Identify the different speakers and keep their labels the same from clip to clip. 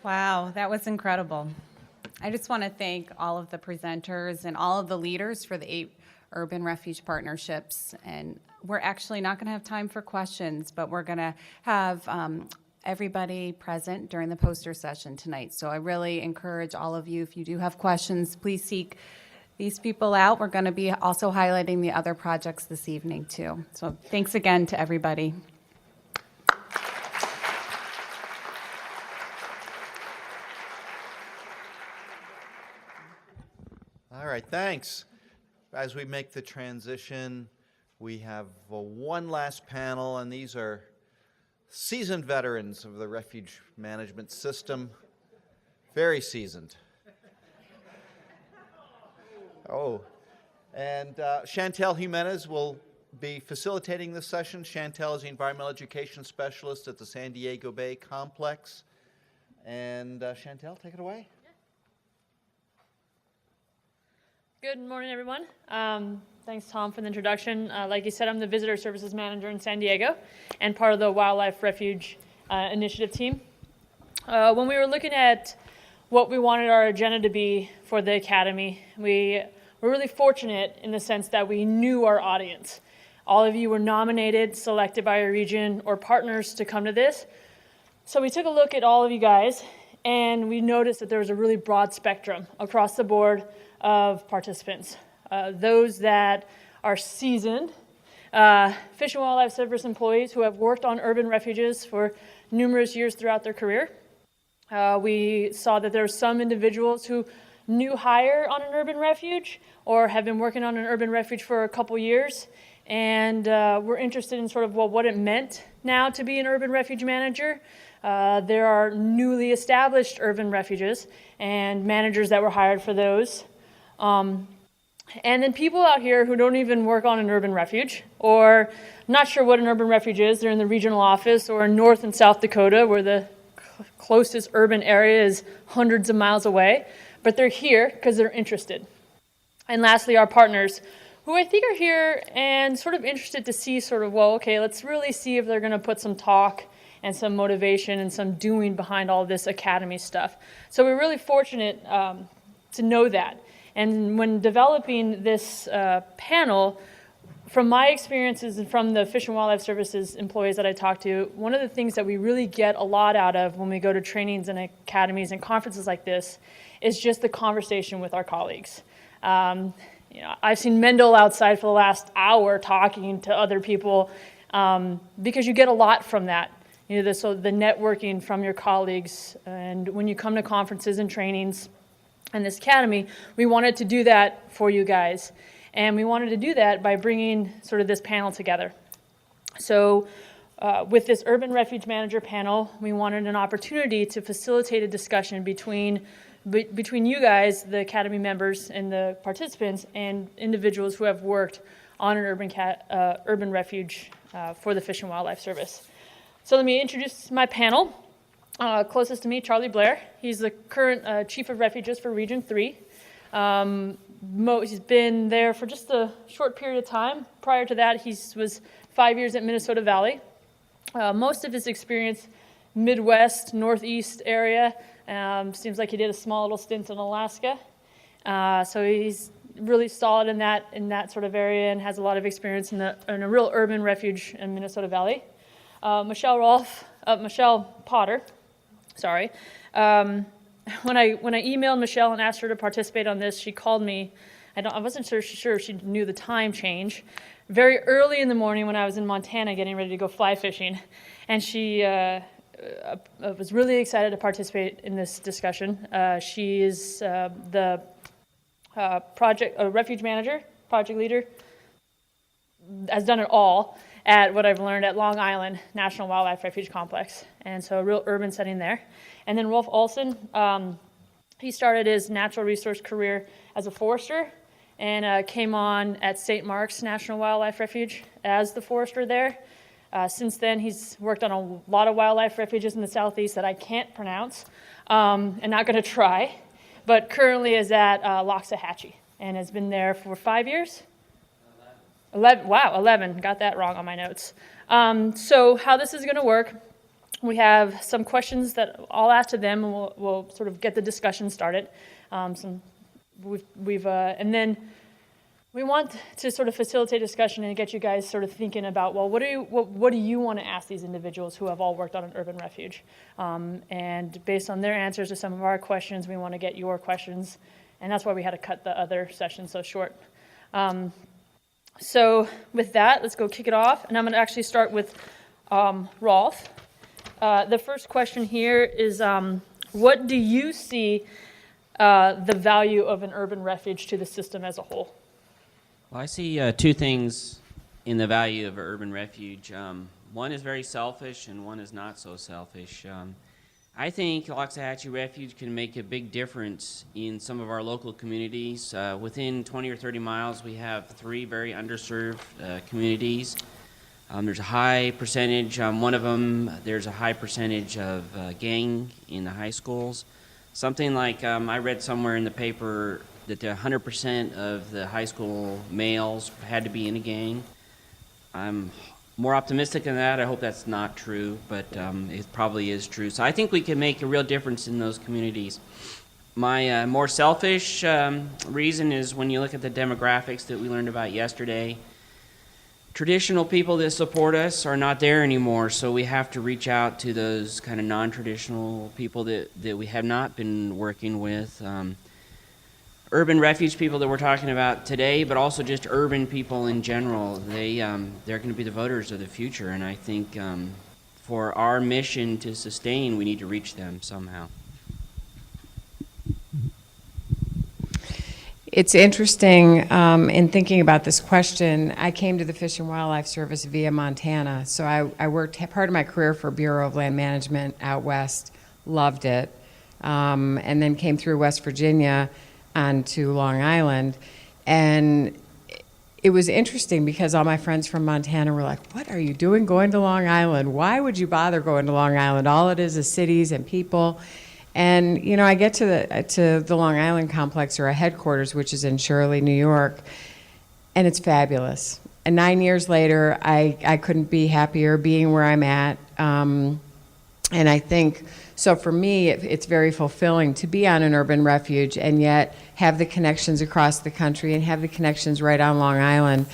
Speaker 1: Wow, that was incredible. I just want to thank all of the presenters and all of the leaders for the 8 urban refuge partnerships. And we're actually not going to have time for questions, but we're going to have everybody present during the poster session tonight. So I really encourage all of you, if you do have questions, please seek these people out. We're going to be also highlighting the other projects this evening too. So thanks again to everybody.
Speaker 2: All right, thanks. As we make the transition, we have one last panel, and these are seasoned veterans of the refuge management system. Very seasoned. Oh, and Chantel Jimenez will be facilitating this session. Chantel is the environmental education specialist at the San Diego Bay Complex. And Chantel, take it away.
Speaker 3: Good morning, everyone. Thanks, Tom, for the introduction. Like you said, I'm the Visitor Services Manager in San Diego and part of the Wildlife Refuge Initiative team. When we were looking at what we wanted our agenda to be for the Academy, we were really fortunate in the sense that we knew our audience. All of you were nominated, selected by a region or partners to come to this. So we took a look at all of you guys, and we noticed that there was a really broad spectrum across the board of participants. Those that are seasoned, Fish and Wildlife Service employees who have worked on urban refuges for numerous years throughout their career. We saw that there are some individuals who new hire on an urban refuge or have been working on an urban refuge for a couple years, and we're interested in sort of what it meant now to be an urban refuge manager. There are newly established urban refuges and managers that were hired for those. And then people out here who don't even work on an urban refuge or not sure what an urban refuge is. They're in the regional office or in North and South Dakota where the closest urban area is hundreds of miles away, but they're here because they're interested. And lastly, our partners, who I think are here and sort of interested to see sort of, well, okay, let's really see if they're going to put some talk and some motivation and some doing behind all this Academy stuff. So we're really fortunate to know that. And when developing this panel, from my experiences and from the Fish and Wildlife Services employees that I talked to, one of the things that we really get a lot out of when we go to trainings and academies and conferences like this is just the conversation with our colleagues. I've seen Mendel outside for the last hour talking to other people because you get a lot from that. So the networking from your colleagues, and when you come to conferences and trainings and this Academy, we wanted to do that for you guys. And we wanted to do that by bringing sort of this panel together. So with this Urban Refuge Manager panel, we wanted an opportunity to facilitate a discussion between you guys, the Academy members and the participants, and individuals who have worked on an urban refuge for the Fish and Wildlife Service. So let me introduce my panel. Closest to me, Charlie Blair. He's the current Chief of Refuges for Region 3. He's been there for just a short period of time. Prior to that, he was 5 years at Minnesota Valley. Most of his experience, Midwest, Northeast area. Seems like he did a small little stint in Alaska. So he's really solid in that sort of area and has a lot of experience in a real urban refuge in Minnesota Valley. Michelle Potter. Sorry. When I emailed Michelle and asked her to participate on this, she called me. I wasn't sure if she knew the time change. Very early in the morning when I was in Montana getting ready to go fly fishing, and she was really excited to participate in this discussion. She is the refuge manager, project leader, has done it all at what I've learned at Long Island National Wildlife Refuge Complex, and so a real urban setting there. And then Rolf Olson, he started his natural resource career as a forester and came on at St. Mark's National Wildlife Refuge as the forester there. Since then, he's worked on a lot of wildlife refuges in the southeast that I can't pronounce and not going to try, but currently is at Loxahatchee and has been there for 5 years. 11. Wow, 11. Got that wrong on my notes. So how this is going to work We have some questions that I'll ask to them, and we'll sort of get the discussion started. And then we want to sort of facilitate discussion and get you guys sort of thinking about, well, what do you want to ask these individuals who have all worked on an urban refuge? And based on their answers to some of our questions, we want to get your questions, and that's why we had to cut the other session so short. So with that, let's go kick it off, and I'm going to actually start with Rolf. The first question here is, what do you see the value of an urban refuge to the system as a whole?
Speaker 4: Well, I see two things in the value of an urban refuge. One is very selfish and one is not so selfish. I think Loxahatchee Refuge can make a big difference in some of our local communities. Within 20 or 30 miles, we have 3 very underserved communities. There's a high percentage, one of them, there's a high percentage of gang in the high schools. Something like, I read somewhere in the paper that 100% of the high school males had to be in a gang. I'm more optimistic than that. I hope that's not true, but it probably is true. So I think we can make a real difference in those communities. My more selfish reason is when you look at the demographics that we learned about yesterday, traditional people that support us are not there anymore, so we have to reach out to those kind of non-traditional people that we have not been working with. Urban refuge people that we're talking about today, but also just urban people in general. They're going to be the voters of the future, and I think for our mission to sustain, we need to reach them somehow.
Speaker 5: It's interesting in thinking about this question. I came to the Fish and Wildlife Service via Montana, so I worked part of my career for Bureau of Land Management out west, loved it, and then came through West Virginia onto Long Island. And it was interesting because all my friends from Montana were like, what are you doing going to Long Island? Why would you bother going to Long Island? All it is cities and people. And, you know, I get to the Long Island complex, or our headquarters, which is in Shirley, New York, and it's fabulous. And 9 years later, I couldn't be happier being where I'm at. And I think, so for me, it's very fulfilling to be on an urban refuge and yet have the connections across the country and have the connections right on Long Island.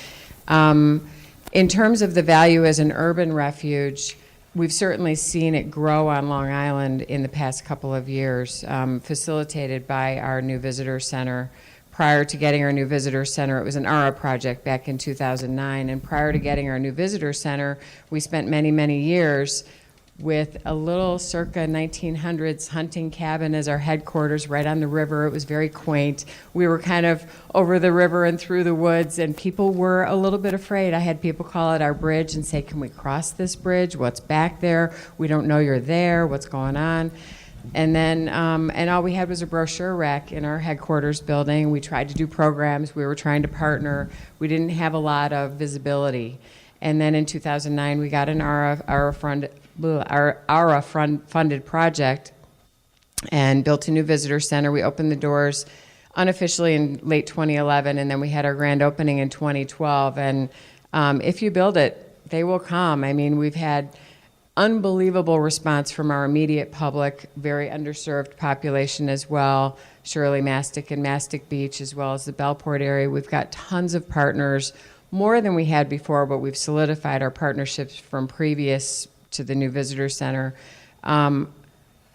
Speaker 5: In terms of the value as an urban refuge, we've certainly seen it grow on Long Island in the past couple of years, facilitated by our new visitor center. Prior to getting our new visitor center, it was an ARA project back in 2009, and prior to getting our new visitor center, we spent many, many years with a little circa 1900s hunting cabin as our headquarters right on the river. It was very quaint. We were kind of over the river and through the woods, and people were a little bit afraid. I had people call it our bridge and say, can we cross this bridge? What's back there? We don't know you're there. What's going on? And then, and all we had was a brochure rack in our headquarters building. We tried to do programs. We were trying to partner. We didn't have a lot of visibility. And then in 2009, we got an ARA funded project and built a new visitor center. We opened the doors unofficially in late 2011, and then we had our grand opening in 2012. And if you build it, they will come. I mean, we've had unbelievable response from our immediate public, very underserved population as well, Shirley, Mastic, and Mastic Beach, as well as the Bellport area. We've got tons of partners, more than we had before, but we've solidified our partnerships from previous to the new visitor center. Our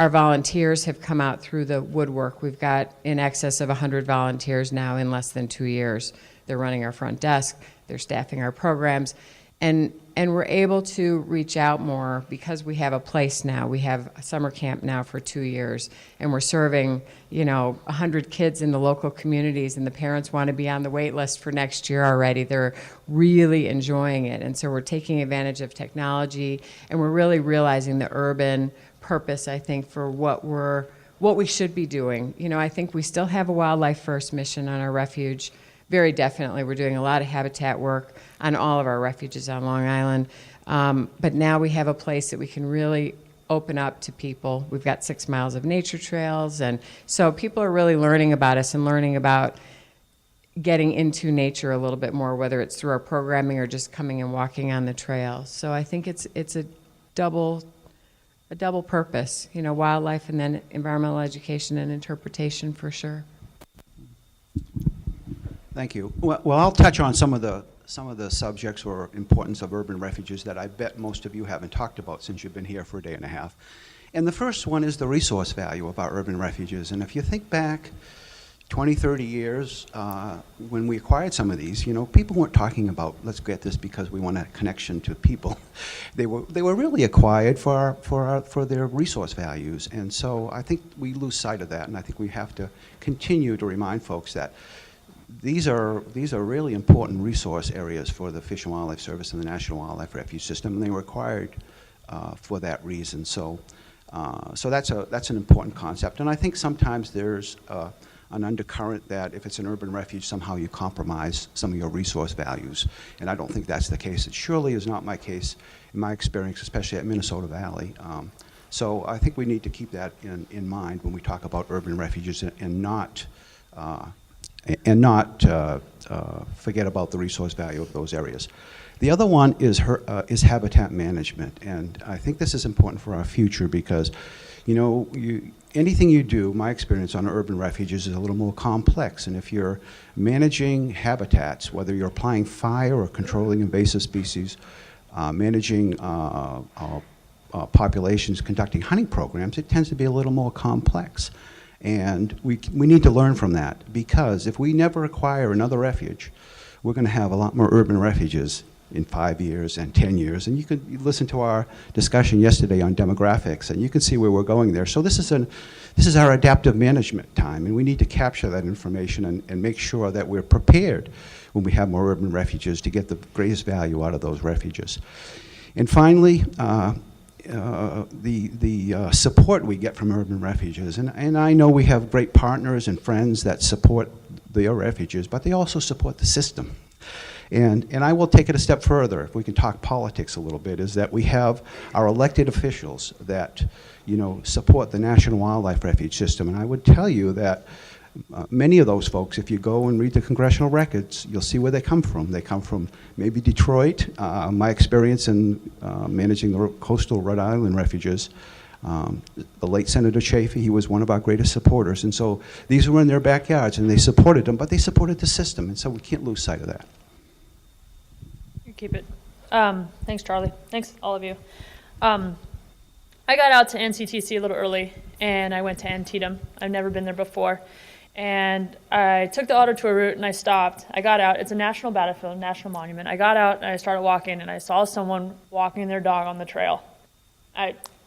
Speaker 5: volunteers have come out through the woodwork. We've got in excess of 100 volunteers now in less than 2 years. They're running our front desk, they're staffing our programs, and we're able to reach out more because we have a place now. We have a summer camp now for 2 years, and we're serving, 100 kids in the local communities, and the parents want to be on the wait list for next year already. They're really enjoying it, and so we're taking advantage of technology, and we're really realizing the urban purpose, I think, for what we should be doing. I think we still have a wildlife first mission on our refuge. Very definitely, we're doing a lot of habitat work on all of our refuges on Long Island. But now we have a place that we can really open up to people. We've got 6 miles of nature trails, and so people are really learning about us and learning about getting into nature a little bit more, whether it's through our programming or just coming and walking on the trails. So I think it's a double a double purpose, you know, wildlife and then environmental education and interpretation for sure.
Speaker 6: Thank you. Well, I'll touch on some of the subjects or importance of urban refuges that I bet most of you haven't talked about since you've been here for a day and a half. And the first one is the resource value of our urban refuges. And if you think back 20, 30 years, when we acquired some of these, you know, people weren't talking about, let's get this because we want a connection to people. They were really acquired for their resource values. And so I think we lose sight of that, and I think we have to continue to remind folks that these are really important resource areas for the Fish and Wildlife Service and the National Wildlife Refuge System, and they were acquired for that reason. So that's an important concept. And I think sometimes there's an undercurrent that if it's an urban refuge, somehow you compromise some of your resource values. And I don't think that's the case. It surely is not my case in my experience, especially at Minnesota Valley. So I think we need to keep that in mind when we talk about urban refuges and not forget about the resource value of those areas. The other one is habitat management, and I think this is important for our future because, you know, anything you do, my experience on urban refuges is a little more complex, and if you're managing habitats, whether you're applying fire or controlling invasive species, managing populations, conducting hunting programs, it tends to be a little more complex. And we need to learn from that, because if we never acquire another refuge, we're going to have a lot more urban refuges in 5 years and 10 years. And you listen to our discussion yesterday on demographics, and you can see where we're going there. So this is our adaptive management time, and we need to capture that information and make sure that we're prepared when we have more urban refuges to get the greatest value out of those refuges. And finally, the support we get from urban refuges. And I know we have great partners and friends that support their refuges, but they also support the system. And I will take it a step further, if we can talk politics a little bit, is that we have our elected officials that, you know, support the National Wildlife Refuge System. And I would tell you that many of those folks, if you go and read the congressional records, you'll see where they come from. They come from maybe Detroit. My experience in managing the coastal Rhode Island refuges, the late Senator Chafee, he was one of our greatest supporters. And so these were in their backyards, and they supported them, but they supported the system. And so we can't lose sight of that.
Speaker 3: You keep it. Thanks, Charlie. Thanks, all of you. I got out to NCTC a little early, and I went to Antietam. I've never been there before. And I took the auto tour route, and I stopped. I got out. It's a national battlefield, national monument. I got out, and I started walking, and I saw someone walking their dog on the trail.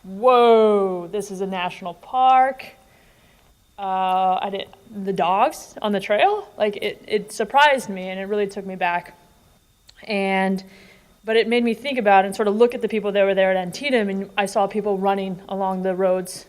Speaker 3: Whoa, this is a national park. The dogs on the trail, like it surprised me, and it really took me back. But it made me think about and sort of look at the people that were there at Antietam, and I saw people running along the roads.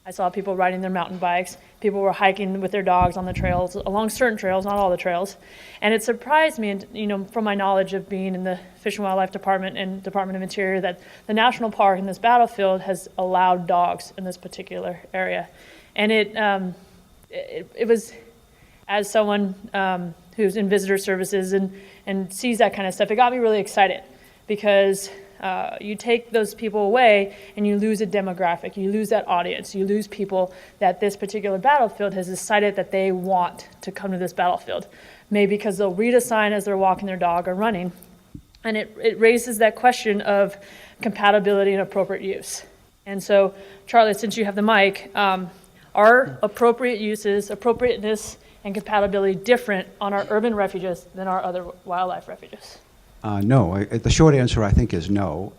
Speaker 3: I saw people riding their mountain bikes. People were hiking with their dogs on the trails, along certain trails, not all the trails. And it surprised me, you know, from my knowledge of being in the Fish and Wildlife Department and Department of Interior, that the national park in this battlefield has allowed dogs in this particular area. And it was, as someone who's in visitor services and sees that kind of stuff, it got me really excited, because you take those people away and you lose a demographic, you lose that audience, you lose people that this particular battlefield has decided that they want to come to this battlefield. Maybe because they'll read a sign as they're walking their dog or running. And it raises that question of compatibility and appropriate use. And so, Charlie, since you have the mic, are appropriate uses, appropriateness, and compatibility different on our urban refuges than our other wildlife refuges?
Speaker 6: No. The short answer, I think, is no.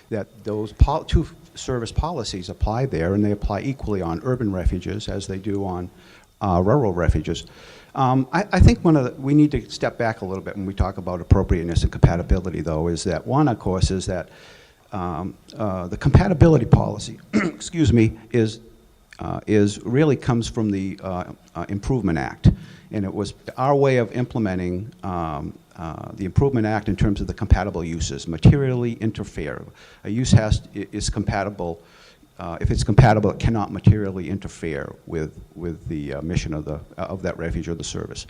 Speaker 6: That those two service policies apply there, and they apply equally on urban refuges as they do on rural refuges. I think we need to step back a little bit when we talk about appropriateness and compatibility, though, is that one, of course, is that the compatibility policy, excuse me, is really comes from the Improvement Act. And it was our way of implementing the Improvement Act in terms of the compatible uses, materially interfere. A use is compatible. If it's compatible, it cannot materially interfere with the mission of that refuge or the service.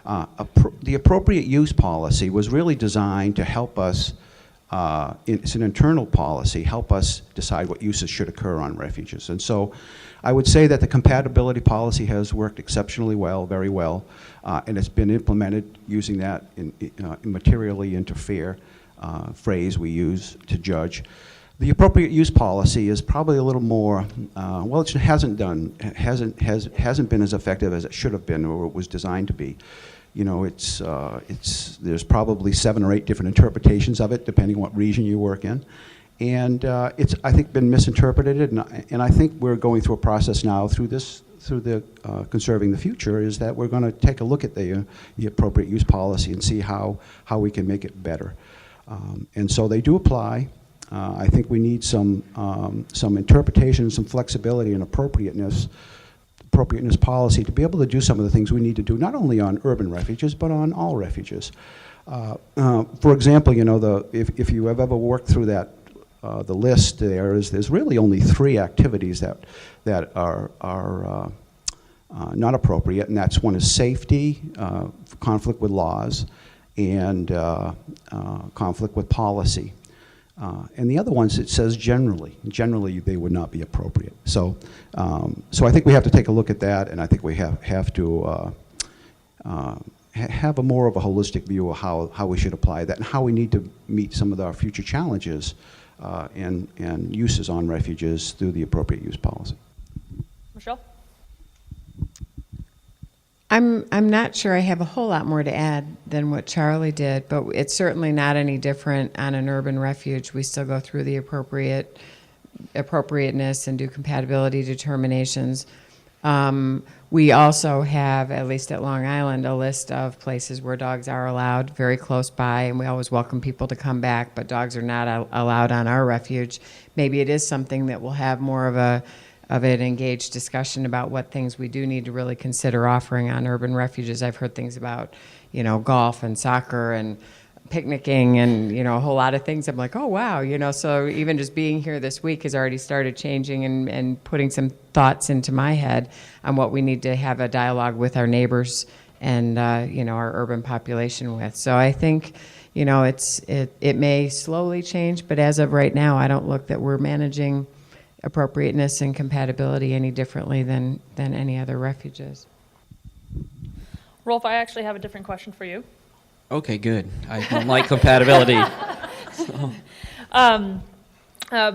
Speaker 6: The appropriate use policy was really designed to help us it's an internal policy, help us decide what uses should occur on refuges. And so I would say that the compatibility policy has worked exceptionally well, very well, and it's been implemented using that immaterially interfere phrase we use to judge. The appropriate use policy is probably a little more, well, it hasn't been as effective as it should have been or it was designed to be. You know, there's probably 7 or 8 different interpretations of it, depending on what region you work in. And it's, I think, been misinterpreted, and I think we're going through a process now through the Conserving the Future, is that we're going to take a look at the appropriate use policy and see how we can make it better. And so they do apply. I think we need some interpretation, some flexibility and appropriateness policy to be able to do some of the things we need to do, not only on urban refuges, but on all refuges. For example, you know, if you have ever worked through that, the list there's really only 3 activities that are not appropriate, and that's one is safety, conflict with laws, and conflict with policy. And the other ones, it says generally they would not be appropriate. So I think we have to take a look at that, and I think we have to have a more of a holistic view of how we should apply that and how we need to meet some of our future challenges and uses on refuges through the appropriate use policy.
Speaker 3: Michelle?
Speaker 5: I'm not sure I have a whole lot more to add than what Charlie did, but it's certainly not any different on an urban refuge. We still go through the appropriateness and do compatibility determinations. We also have, at least at Long Island, a list of places where dogs are allowed very close by, and we always welcome people to come back, but dogs are not allowed on our refuge. Maybe it is something that we'll have more of an engaged discussion about what things we do need to really consider offering on urban refuges. I've heard things about, you know, golf and soccer and picnicking and, you know, a whole lot of things. I'm like, oh, wow, you know, so even just being here this week has already started changing and putting some thoughts into my head on what we need to have a dialogue with our neighbors and, you know, our urban population with. So I think, you know, it may slowly change, but as of right now, I don't look that we're managing appropriateness and compatibility any differently than any other refuges.
Speaker 3: Rolf, I actually have a different question for you.
Speaker 4: Okay, good. I don't like compatibility.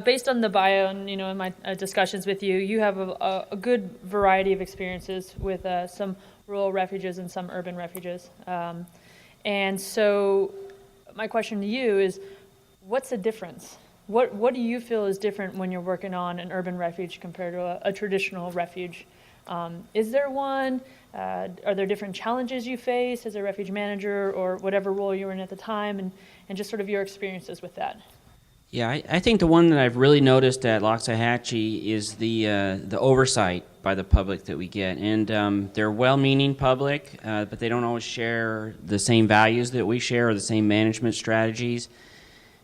Speaker 3: Based on the bio and, you know, in my discussions with you, you have a good variety of experiences with some rural refuges and some urban refuges. And so my question to you is, what's the difference? What do you feel is different when you're working on an urban refuge compared to a traditional refuge? Is there one? Are there different challenges you face as a refuge manager or whatever role you were in at the time, and just sort of your experiences with that?
Speaker 4: Yeah, I think the one that I've really noticed at Loxahatchee is the oversight by the public that we get. And they're well-meaning public, but they don't always share the same values that we share or the same management strategies.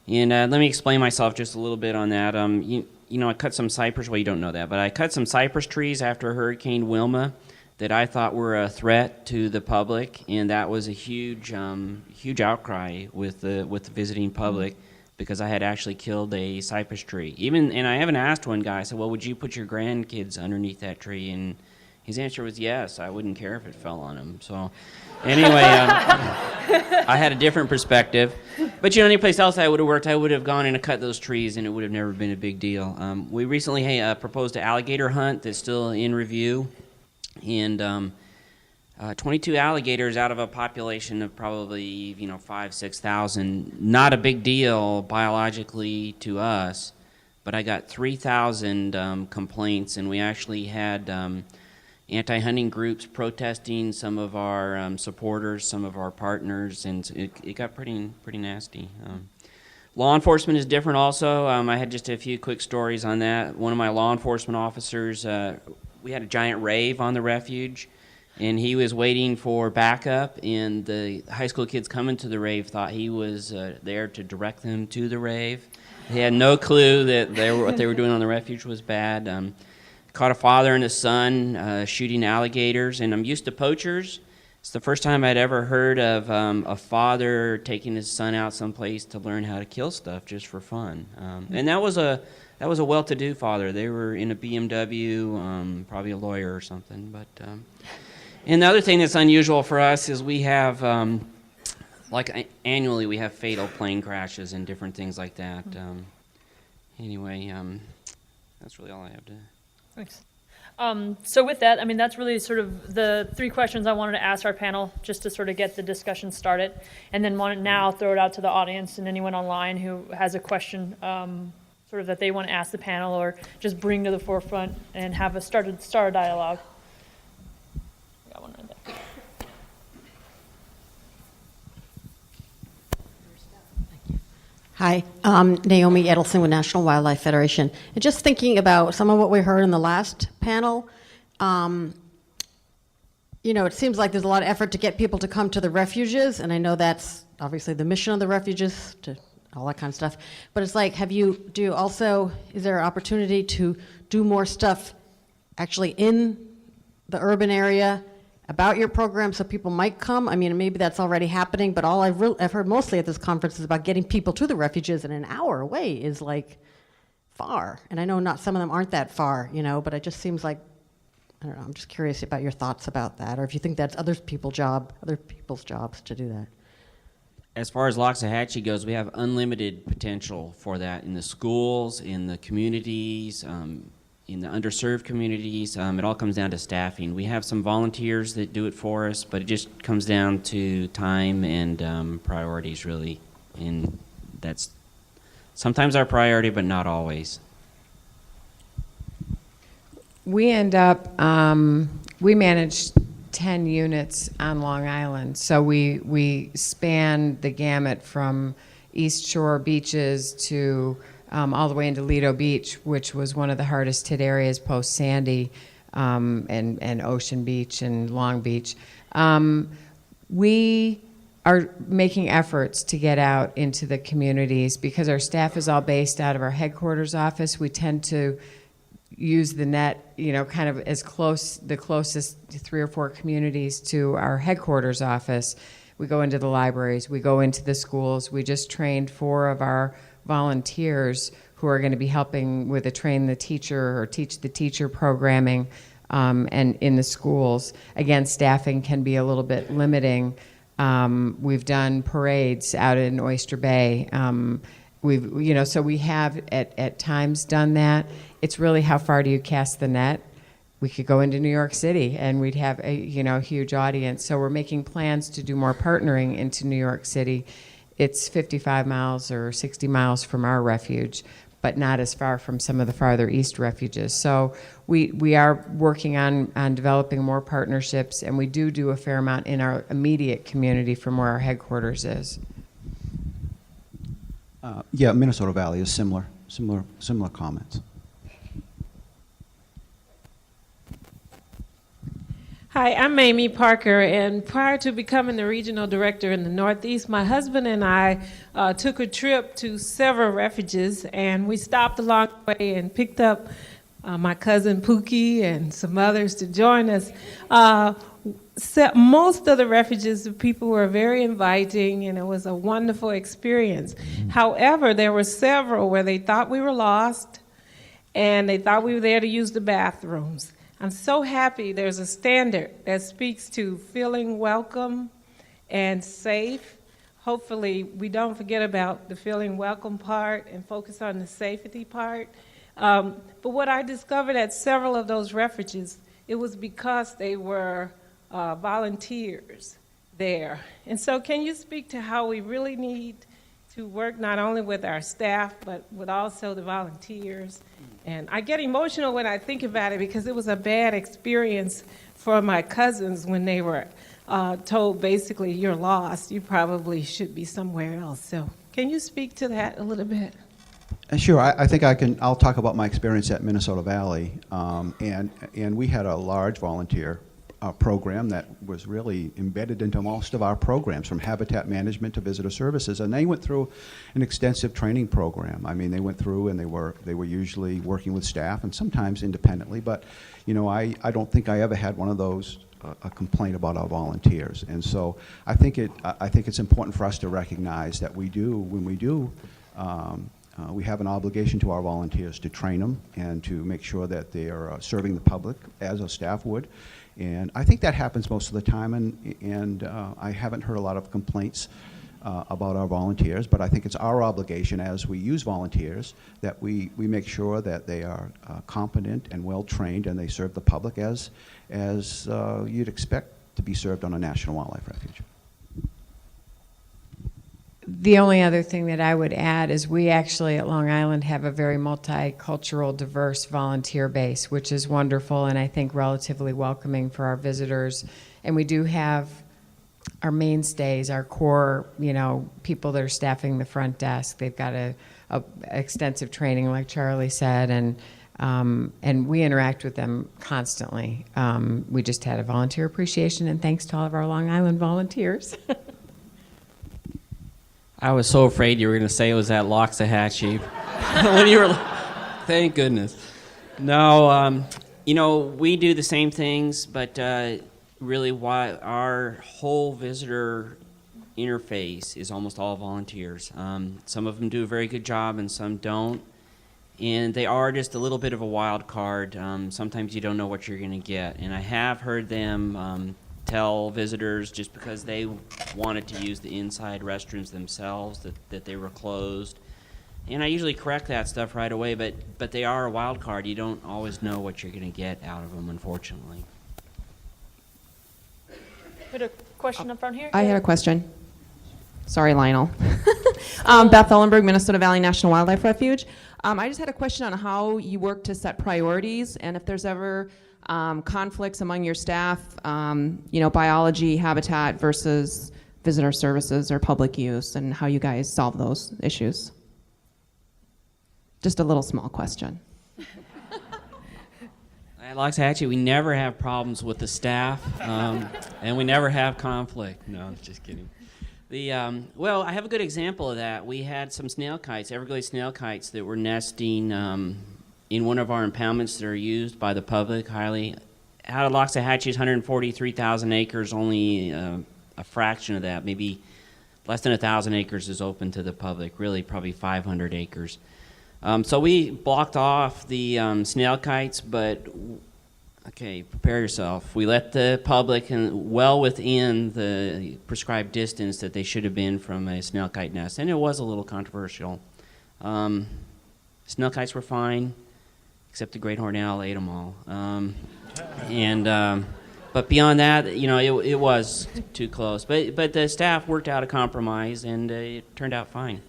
Speaker 4: And let me explain myself just a little bit on that. You know, I cut some cypress, well, you don't know that, but I cut some cypress trees after Hurricane Wilma that I thought were a threat to the public, and that was a huge outcry with the visiting public because I had actually killed a cypress tree. And I even asked one guy, I said, well, would you put your grandkids underneath that tree? And his answer was yes, I wouldn't care if it fell on them. So anyway, I had a different perspective. But, you know, any place else I would have worked, I would have gone in and cut those trees, and it would have never been a big deal. We recently proposed an alligator hunt that's still in review. And 22 alligators out of a population of probably, you know, 5,000 to 6,000. Not a big deal biologically to us, but I got 3,000 complaints, and we actually had anti-hunting groups protesting, some of our supporters, some of our partners, and it got pretty nasty. Law enforcement is different also. I had just a few quick stories on that. One of my law enforcement officers, we had a giant rave on the refuge, and he was waiting for backup, and the high school kids coming to the rave thought he was there to direct them to the rave. He had no clue that what they were doing on the refuge was bad. Caught a father and a son shooting alligators, and I'm used to poachers, It's the first time I'd ever heard of a father taking his son out someplace to learn how to kill stuff just for fun. And that was a well-to-do father. They were in a BMW, probably a lawyer or something. But and the other thing that's unusual for us is we have annually we have fatal plane crashes and different things like that. Anyway, that's really all I have to.
Speaker 3: Thanks. So with that, I mean, that's really sort of the three questions I wanted to ask our panel, just to sort of get the discussion started, and then want to now throw it out to the audience and anyone online who has a question sort of that they want to ask the panel or just bring to the forefront and have start a dialogue. Got one right there.
Speaker 7: Hi, Naomi Edelson with National Wildlife Federation. And just thinking about some of what we heard in the last panel, it seems like there's a lot of effort to get people to come to the refuges, and I know that's obviously the mission of the refuges, to all that kind of stuff. But it's like, is there an opportunity to do more stuff actually in the urban area about your program so people might come? I mean, maybe that's already happening, but all I've heard mostly at this conference is about getting people to the refuges, and an hour away is like far. And I know not some of them aren't that far, but it just seems like, I don't know, I'm just curious about your thoughts about that, or if you think that's other people's jobs to do that.
Speaker 4: As far as Loxahatchee goes, we have unlimited potential for that in the schools, in the communities, in the underserved communities. It all comes down to staffing. We have some volunteers that do it for us, but it just comes down to time and priorities, really. And that's sometimes our priority, but not always.
Speaker 5: We end up, we manage 10 units on Long Island. So we span the gamut from East Shore beaches to all the way into Lido Beach, which was one of the hardest hit areas post Sandy, and Ocean Beach and Long Beach. We are making efforts to get out into the communities because our staff is all based out of our headquarters office. We tend to use the net, kind of the closest 3 or 4 communities to our headquarters office. We go into the libraries, we go into the schools. We just trained 4 of our volunteers who are going to be helping with a train the teacher or teach the teacher programming, and in the schools. Again, staffing can be a little bit limiting. We've done parades out in Oyster Bay. So we have at times done that. It's really how far do you cast the net? We could go into New York City and we'd have a huge audience. So we're making plans to do more partnering into New York City. It's 55 miles or 60 miles from our refuge, but not as far from some of the farther east refuges. So we are working on developing more partnerships, and we do a fair amount in our immediate community from where our headquarters is.
Speaker 6: Minnesota Valley is similar comments.
Speaker 8: Hi, I'm Amy Parker, and prior to becoming the regional director in the Northeast, my husband and I took a trip to several refuges, and we stopped along the way and picked up my cousin Pookie and some others to join us. Most of the refuges, the people were very inviting, and it was a wonderful experience. However, there were several where they thought we were lost, and they thought we were there to use the bathrooms. I'm so happy there's a standard that speaks to feeling welcome and safe. Hopefully, we don't forget about the feeling welcome part and focus on the safety part. But what I discovered at several of those refuges, it was because they were volunteers there. And so can you speak to how we really need to work not only with our staff, but with also the volunteers? And I get emotional when I think about it because it was a bad experience for my cousins when they were told basically, you're lost, you probably should be somewhere else. So can you speak to that a little bit?
Speaker 6: Sure, I think I'll talk about my experience at Minnesota Valley. And we had a large volunteer program that was really embedded into most of our programs, from habitat management to visitor services, and they went through an extensive training program. I mean, they went through and they were usually working with staff and sometimes independently, but I don't think I ever had one of those a complaint about our volunteers. And so I think it's important for us to recognize that when we do, we have an obligation to our volunteers to train them and to make sure that they are serving the public as a staff would. And I think that happens most of the time, and I haven't heard a lot of complaints about our volunteers, but I think it's our obligation as we use volunteers that we make sure that they are competent and well-trained and they serve the public as you'd expect to be served on a national wildlife refuge.
Speaker 5: The only other thing that I would add is we actually at Long Island have a very multicultural, diverse volunteer base, which is wonderful and I think relatively welcoming for our visitors. And we do have our mainstays, our core, people that are staffing the front desk. They've got a extensive training, like Charlie said, and we interact with them constantly. We just had a volunteer appreciation, and thanks to all of our Long Island volunteers.
Speaker 4: I was so afraid you were going to say it was at Loxahatchee. When you were, thank goodness. No, we do the same things, but really why our whole visitor interface is almost all volunteers. Some of them do a very good job and some don't. And they are just a little bit of a wild card. Sometimes you don't know what you're going to get. And I have heard them tell visitors just because they wanted to use the inside restrooms themselves that they were closed. And I usually correct that stuff right away, but they are a wild card. You don't always know what you're going to get out of them, unfortunately.
Speaker 3: We had a question up front here.
Speaker 9: I had a question. Sorry, Lionel. Beth Ellenberg, Minnesota Valley National Wildlife Refuge. I just had a question on how you work to set priorities and if there's ever conflicts among your staff, biology, habitat versus visitor services or public use, and how you guys solve those issues. Just a little small question.
Speaker 4: At Loxahatchee, we never have problems with the staff, and we never have conflict. No, I'm just kidding. Well, I have a good example of that. We had some snail kites, Everglades snail kites, that were nesting in one of our impoundments that are used by the public highly. Out of Loxahatchee's 143,000 acres, only a fraction of that, maybe less than 1,000 acres is open to the public, really probably 500 acres. So we blocked off the snail kites, but okay, prepare yourself. We let the public well within the prescribed distance that they should have been from a snail kite nest, and it was a little controversial. Snail kites were fine, except the great horned owl ate them all. But beyond that, it was too close. But the staff worked out a compromise, and it turned out fine.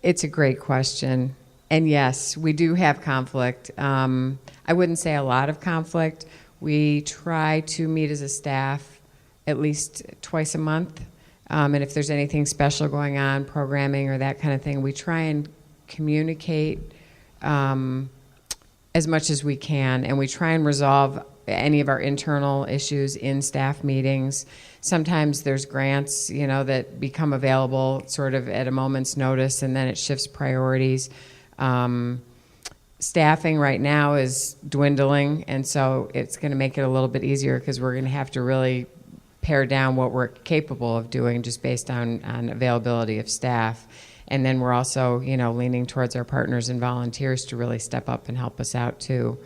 Speaker 5: It's a great question. And yes, we do have conflict. I wouldn't say a lot of conflict. We try to meet as a staff at least twice a month. And if there's anything special going on, programming or that kind of thing, we try and communicate as much as we can. And we try and resolve any of our internal issues in staff meetings. Sometimes there's grants, that become available sort of at a moment's notice, and then it shifts priorities. Staffing right now is dwindling, and so it's going to make it a little bit easier because we're going to have to really pare down what we're capable of doing just based on availability of staff. And then we're also, leaning towards our partners and volunteers to really step up and help us out too.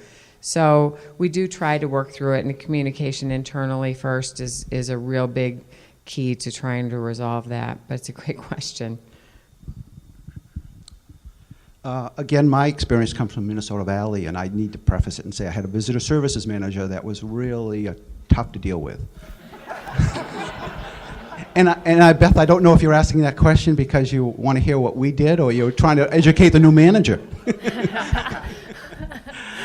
Speaker 5: So we do try to work through it, and communication internally first is a real big key to trying to resolve that. But it's a great question.
Speaker 6: Again, my experience comes from Minnesota Valley, and I need to preface it and say I had a visitor services manager that was really tough to deal with. And Beth, I don't know if you're asking that question because you want to hear what we did or you're trying to educate the new manager.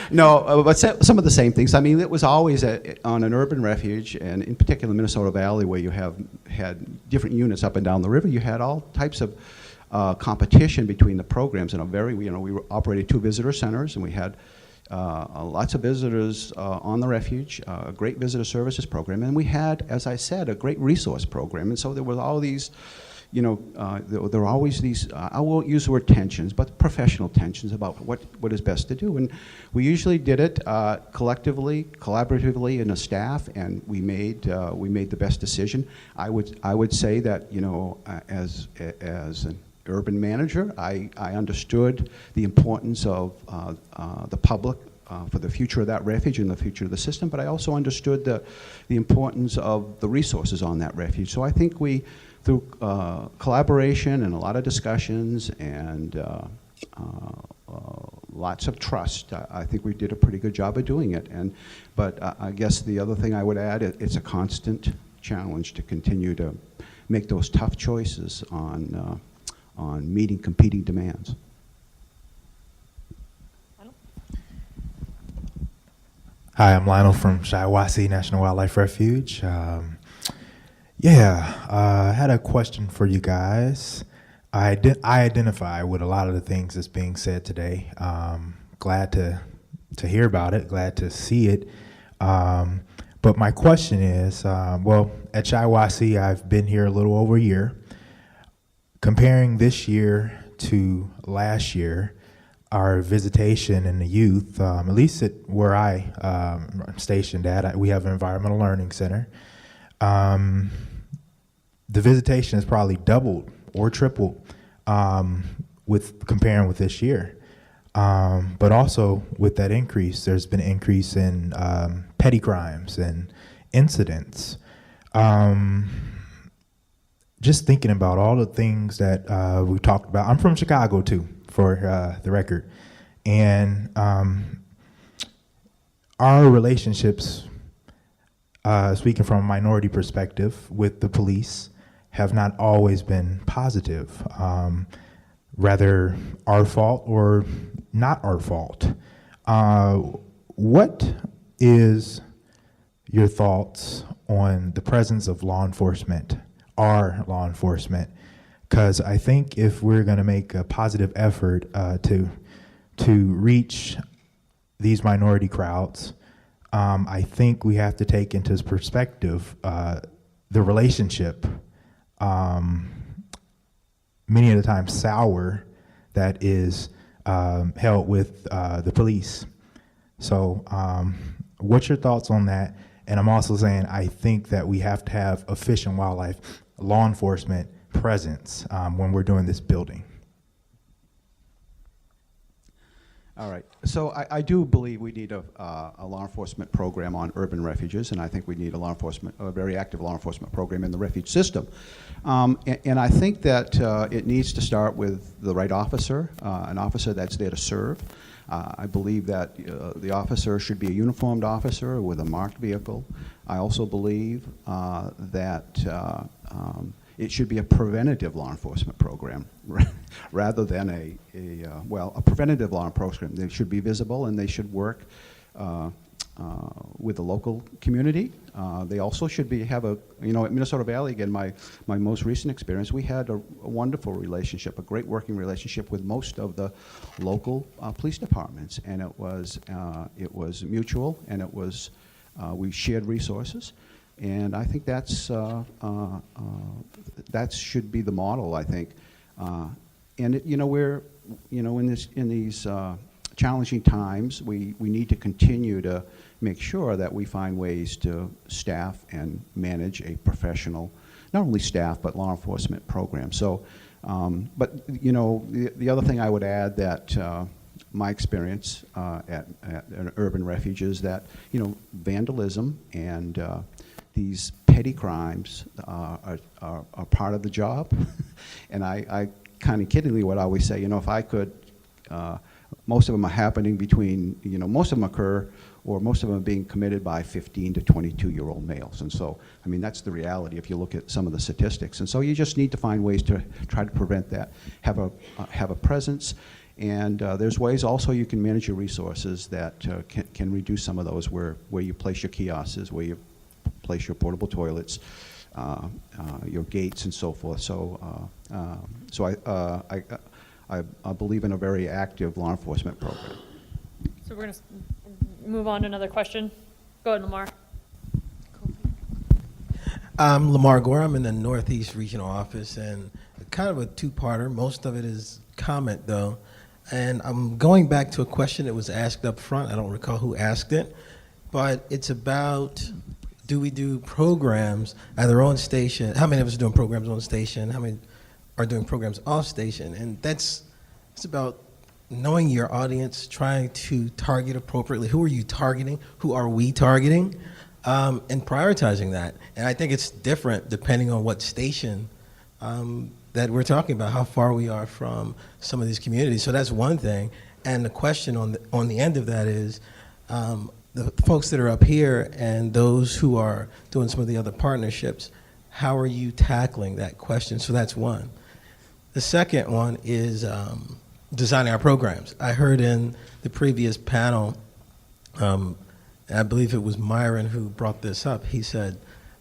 Speaker 6: No, but some of the same things. I mean, it was always on an urban refuge, and in particular Minnesota Valley, where you had different units up and down the river, you had all types of competition between the programs. And we operated 2 visitor centers, and we had lots of visitors on the refuge, a great visitor services program, and we had, as I said, a great resource program. And so there was all these, there are always these, I won't use the word tensions, but professional tensions about what is best to do. And we usually did it collectively, collaboratively in a staff, and we made the best decision. I would say that, as an urban manager, I understood the importance of the public for the future of that refuge and the future of the system, but I also understood the importance of the resources on that refuge. So I think we, through collaboration and a lot of discussions and lots of trust, I think we did a pretty good job of doing it. But I guess the other thing I would add, it's a constant challenge to continue to make those tough choices on meeting competing demands.
Speaker 10: Hi, I'm Lionel from Shiawassee National Wildlife Refuge. I had a question for you guys. I identify with a lot of the things that's being said today. Glad to hear about it, glad to see it. But my question is, at Shiawassee, I've been here a little over a year. Comparing this year to last year, our visitation in the youth, at least at where I'm stationed at, we have an environmental learning center. The visitation has probably doubled or tripled with comparing with this year. But also with that increase, there's been an increase in petty crimes and incidents. Just thinking about all the things that we talked about. I'm from Chicago too, for the record. And our relationships, speaking from a minority perspective with the police, have not always been positive. Rather our fault or not our fault. What is your thoughts on the presence of law enforcement, our law enforcement? Because I think if we're going to make a positive effort to reach these minority crowds, I think we have to take into perspective the relationship, many of the times sour, that is held with the police. So what's your thoughts on that? And I'm also saying I think that we have to have a fish and wildlife law enforcement presence when we're doing this building.
Speaker 6: All right. So I do believe we need a law enforcement program on urban refuges, and I think we need a very active law enforcement program in the refuge system. And I think that it needs to start with the right officer, an officer that's there to serve. I believe that the officer should be a uniformed officer with a marked vehicle. I also believe that it should be a preventative law enforcement program rather than a preventative law enforcement program. They should be visible and they should work with the local community. They also should have at Minnesota Valley, again, my most recent experience, we had a wonderful relationship, a great working relationship with most of the local police departments, and it was mutual, and we shared resources. And I think that should be the model, I think. We're in these challenging times, we need to continue to make sure that we find ways to staff and manage a professional, not only staff, but law enforcement program. So, the other thing I would add that my experience at an urban refuge is that, vandalism and these petty crimes are part of the job. And I kind of kiddingly would always say, if I could, most of them are happening between, most of them occur, or most of them are being committed by 15 to 22-year-old males. And so, that's the reality if you look at some of the statistics. And so you just need to find ways to try to prevent that, have a presence. And there's ways also you can manage your resources that can reduce some of those, where you place your kiosks, where you place your portable toilets, your gates, and so forth. So, I believe in a very active law enforcement program.
Speaker 3: So we're going to move on to another question. Go ahead, Lamar.
Speaker 11: I'm Lamar Gore. I'm in the Northeast Regional Office, and kind of a two-parter. Most of it is comment, though. And I'm going back to a question that was asked up front. I don't recall who asked it, but it's about, do we do programs either on station? How many of us are doing programs on station? How many are doing programs off station? And it's about knowing your audience, trying to target appropriately. Who are you targeting? Who are we targeting? And prioritizing that. And I think it's different depending on what station that we're talking about, how far we are from some of these communities. So that's one thing. And the question on the end of that is, the folks that are up here and those who are doing some of the other partnerships, how are you tackling that question? So that's one. The second one is designing our programs. I heard in the previous panel, I believe it was Myron who brought this up. He said,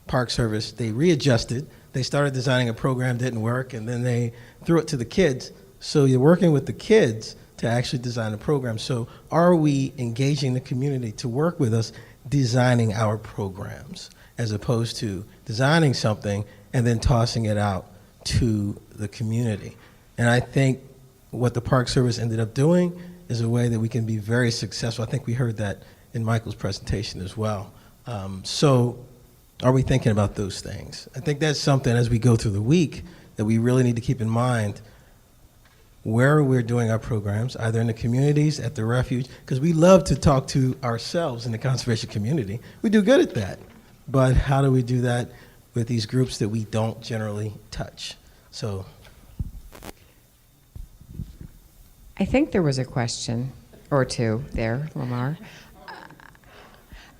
Speaker 11: Park Service, they readjusted. They started designing a program, didn't work, and then they threw it to the kids. So you're working with the kids to actually design a program. So are we engaging the community to work with us designing our programs, as opposed to designing something and then tossing it out to the community? And I think what the Park Service ended up doing is a way that we can be very successful. I think we heard that in Michael's presentation as well. So are we thinking about those things? I think that's something as we go through the week that we really need to keep in mind where we're doing our programs, either in the communities, at the refuge, because we love to talk to ourselves in the conservation community. We do good at that. But how do we do that with these groups that we don't generally touch? So
Speaker 5: I think there was a question or two there, Lamar.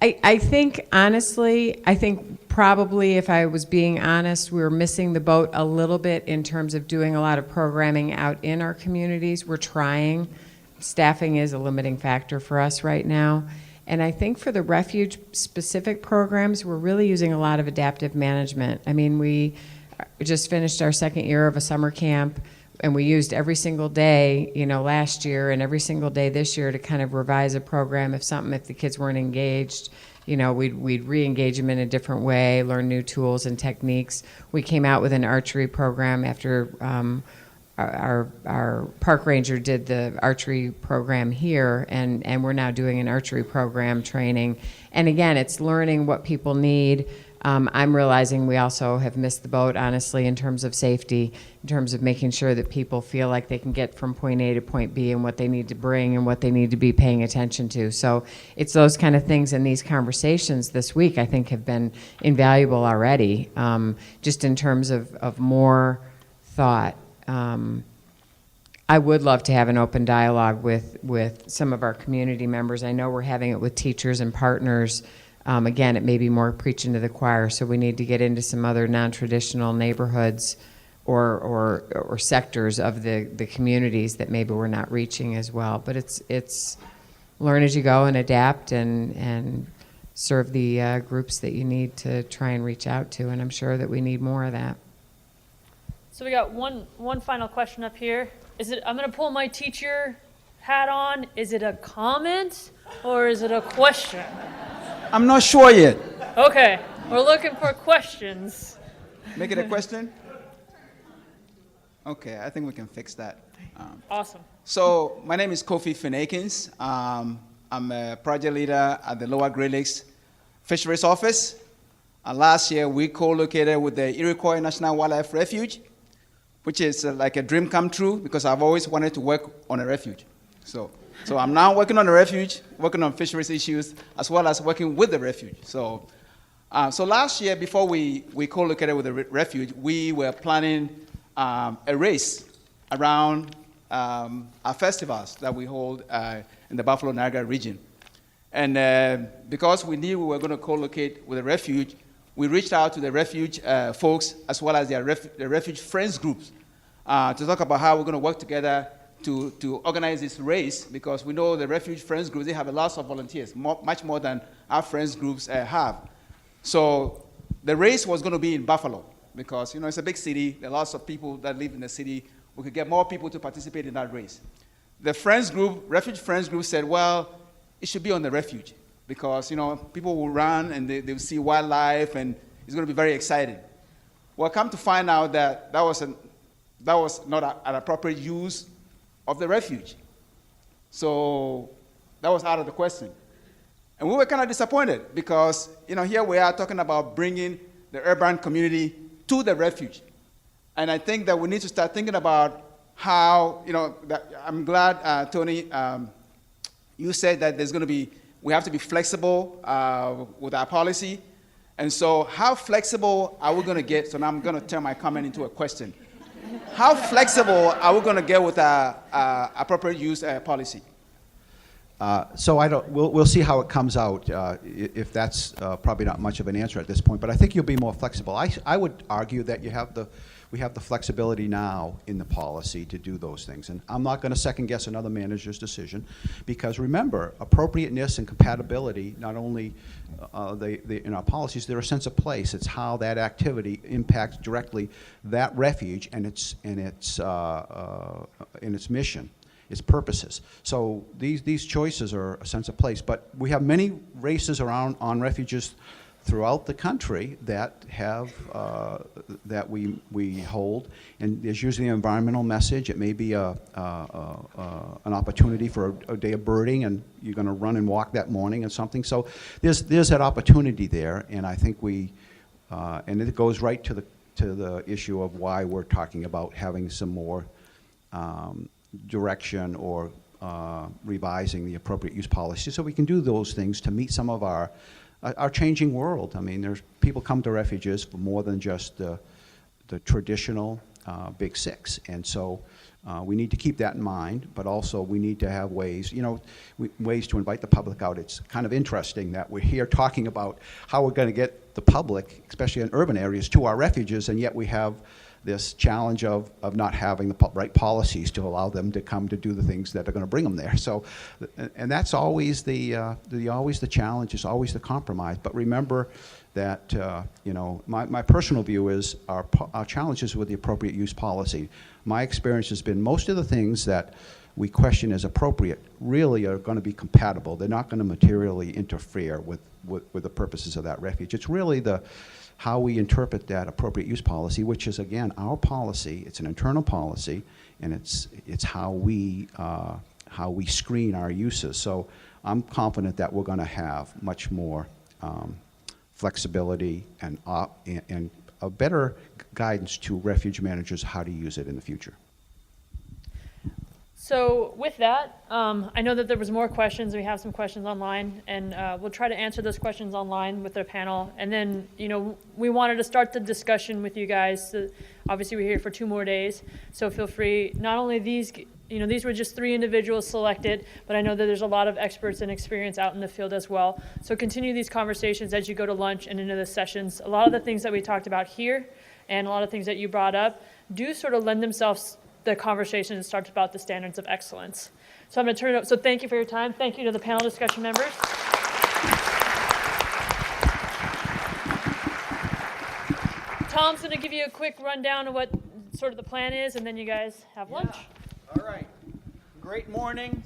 Speaker 5: I think, honestly, probably if I was being honest, we were missing the boat a little bit in terms of doing a lot of programming out in our communities. We're trying. Staffing is a limiting factor for us right now. And I think for the refuge-specific programs, we're really using a lot of adaptive management. I mean, we just finished our second year of a summer camp, and we used every single day, last year and every single day this year to kind of revise a program. If the kids weren't engaged, we'd re-engage them in a different way, learn new tools and techniques. We came out with an archery program after our park ranger did the archery program here, and we're now doing an archery program training. And again, it's learning what people need. I'm realizing we also have missed the boat, honestly, in terms of safety, in terms of making sure that people feel like they can get from point A to point B and what they need to bring and what they need to be paying attention to. So it's those kind of things, and these conversations this week, I think, have been invaluable already, just in terms of more thought. I would love to have an open dialogue with some of our community members. I know we're having it with teachers and partners. Again, it may be more preaching to the choir, so we need to get into some other non-traditional neighborhoods or sectors of the communities that maybe we're not reaching as well. But it's learn as you go and adapt and serve the groups that you need to try and reach out to, and I'm sure that we need more of that.
Speaker 3: So we got one final question up here. I'm going to pull my teacher hat on. Is it a comment or is it a question?
Speaker 12: I'm not sure yet.
Speaker 3: Okay, we're looking for questions.
Speaker 12: Make it a question? Okay, I think we can fix that.
Speaker 3: Awesome.
Speaker 12: So my name is Kofi Finakins. I'm a project leader at the Lower Great Lakes Fisheries Office. Last year, we co-located with the Iroquois National Wildlife Refuge, which is like a dream come true because I've always wanted to work on a refuge. So I'm now working on the refuge, working on fisheries issues, as well as working with the refuge. So last year, before we co-located with the refuge, we were planning a race around our festivals that we hold in the Buffalo Niagara region. And because we knew we were going to co-locate with the refuge, we reached out to the refuge folks as well as the refuge friends groups to talk about how we're going to work together to organize this race, because we know the refuge friends groups, they have a lot of volunteers, much more than our friends groups have. So the race was going to be in Buffalo because, it's a big city. There are lots of people that live in the city. We could get more people to participate in that race. The friends group, refuge friends group said, well, it should be on the refuge because, people will run and they will see wildlife and it's going to be very exciting. Well, come to find out that that was not an appropriate use of the refuge. So that was out of the question. And we were kind of disappointed because, here we are talking about bringing the urban community to the refuge. And I think that we need to start thinking about how, I'm glad, Tony, you said that we have to be flexible with our policy. And so how flexible are we going to get? So now I'm going to turn my comment into a question. How flexible are we going to get with our appropriate use policy?
Speaker 6: So we'll see how it comes out. If that's probably not much of an answer at this point, but I think you'll be more flexible. I would argue that we have the flexibility now in the policy to do those things. And I'm not going to second guess another manager's decision, because remember, appropriateness and compatibility, not only in our policies, they're a sense of place. It's how that activity impacts directly that refuge and its mission, its purposes. So these choices are a sense of place. But we have many races around on refuges throughout the country that have that we hold, and there's usually an environmental message. It may be an opportunity for a day of birding, and you're going to run and walk that morning or something. So there's that opportunity there, and I think and it goes right to the issue of why we're talking about having some more direction or revising the appropriate use policy, so we can do those things to meet some of our changing world. I mean, there's people come to refuges for more than just the traditional big six, and so we need to keep that in mind. But also, we need to have ways, ways to invite the public out. It's kind of interesting that we're here talking about how we're going to get the public, especially in urban areas, to our refuges, and yet we have this challenge of not having the right policies to allow them to come to do the things that are going to bring them there. So, and that's always the challenge, is always the compromise. But remember that, my personal view is our challenges with the appropriate use policy. My experience has been most of the things that we question as appropriate really are going to be compatible. They're not going to materially interfere with the purposes of that refuge. It's really how we interpret that appropriate use policy, which is, again, our policy. It's an internal policy, and it's how we screen our uses. So I'm confident that we're going to have much more flexibility and a better guidance to refuge managers how to use it in the future.
Speaker 3: So with that, I know that there was more questions. We have some questions online, and we'll try to answer those questions online with our panel. And then, we wanted to start the discussion with you guys. So obviously, we're here for 2 more days, so feel free. Not only these were just 3 individuals selected, but I know that there's a lot of experts and experience out in the field as well. So continue these conversations as you go to lunch and into the sessions. A lot of the things that we talked about here and a lot of things that you brought up do sort of lend themselves the conversation and starts about the standards of excellence. So I'm going to turn it over. So thank you for your time. Thank you to the panel discussion members. Tom's going to give you a quick rundown of what sort of the plan is, and then you guys have lunch.
Speaker 2: Yeah. All right. Great morning,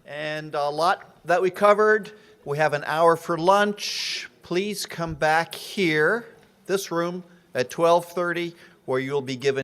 Speaker 2: and a lot that we covered. We have an hour for lunch. Please come back here, this room, at 12:30, where you'll be given